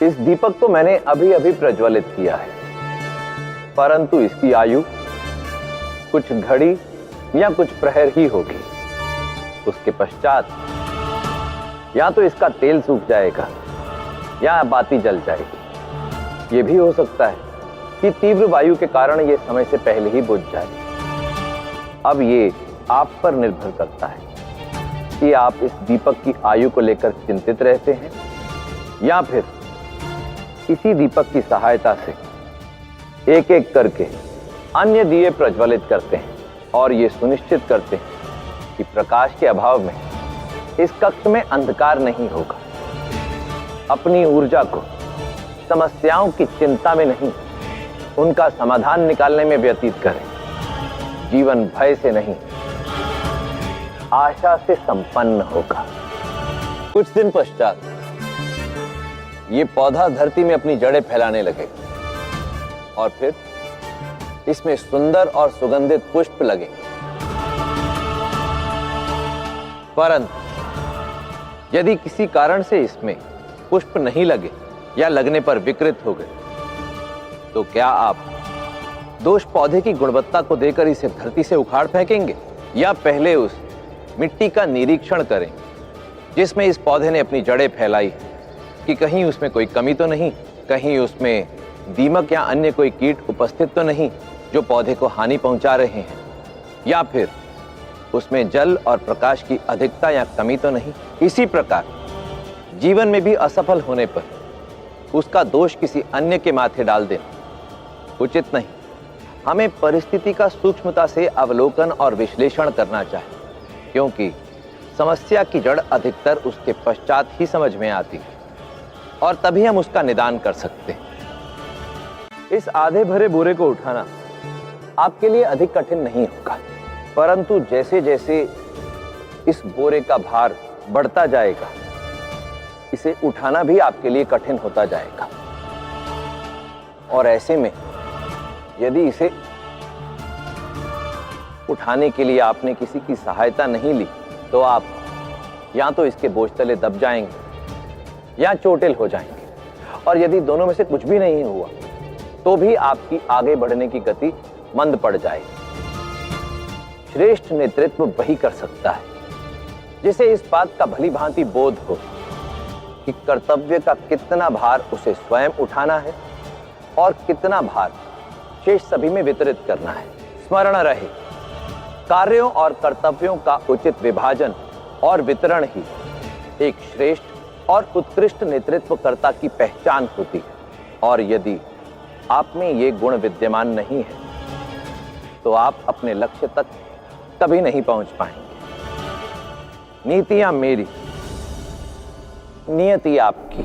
इस दीपक को मैंने अभी अभी प्रज्वलित किया है, परंतु इसकी आयु कुछ घड़ी या कुछ प्रहर ही होगी। उसके पश्चात या तो इसका तेल सूख जाएगा या बाती जल जाएगी। यह भी हो सकता है कि तीव्र वायु के कारण यह समय से पहले ही बुझ जाए। अब ये आप पर निर्भर करता है कि आप इस दीपक की आयु को लेकर चिंतित रहते हैं या फिर इसी दीपक की सहायता से एक एक करके अन्य दिए प्रज्वलित करते हैं और ये सुनिश्चित करते हैं कि प्रकाश के अभाव में इस कक्ष में अंधकार नहीं होगा। अपनी ऊर्जा को समस्याओं की चिंता में नहीं, उनका समाधान निकालने में व्यतीत करें। जीवन भय से नहीं, आशा से संपन्न होगा। कुछ दिन पश्चात ये पौधा धरती में अपनी जड़ें फैलाने लगेगा और फिर इसमें सुंदर और सुगंधित पुष्प लगे। परंतु यदि किसी कारण से इसमें पुष्प नहीं लगे या लगने पर विकृत हो गए, तो क्या आप दोष पौधे की गुणवत्ता को देकर इसे धरती से उखाड़ फेंकेंगे या पहले उस मिट्टी का निरीक्षण करें जिसमें इस पौधे ने अपनी जड़ें फैलाई कि कहीं उसमें कोई कमी तो नहीं, कहीं उसमें दीमक या अन्य कोई कीट उपस्थित तो नहीं जो पौधे को हानि पहुंचा रहे हैं, या फिर उसमें जल और प्रकाश की अधिकता या कमी तो नहीं। इसी प्रकार जीवन में भी असफल होने पर उसका दोष किसी अन्य के माथे डाल देना उचित नहीं। हमें परिस्थिति का सूक्ष्मता से अवलोकन और विश्लेषण करना चाहिए, क्योंकि समस्या की जड़ अधिकतर उसके पश्चात ही समझ में आती है और तभी हम उसका निदान कर सकते हैं। इस आधे भरे बोरे को उठाना आपके लिए अधिक कठिन नहीं होगा, परंतु जैसे जैसे इस बोरे का भार बढ़ता जाएगा, इसे उठाना भी आपके लिए कठिन होता जाएगा। और ऐसे में यदि इसे उठाने के लिए आपने किसी की सहायता नहीं ली, तो आप या तो इसके बोझ तले दब जाएंगे या चोटिल हो जाएंगे। और यदि दोनों में से कुछ भी नहीं हुआ, तो भी आपकी आगे बढ़ने की गति मंद पड़ जाएगी। श्रेष्ठ नेतृत्व वही कर सकता है जिसे इस बात का भली भांति बोध हो कि कर्तव्य का कितना भार उसे स्वयं उठाना है और कितना भार शेष सभी में वितरित करना है। स्मरण रहे, कार्यों और कर्तव्यों का उचित विभाजन और वितरण ही एक श्रेष्ठ और उत्कृष्ट नेतृत्वकर्ता की पहचान होती है। और यदि आप में ये गुण विद्यमान नहीं है, तो आप अपने लक्ष्य तक कभी नहीं पहुंच पाएंगे। नीतियां मेरी, नियति आपकी।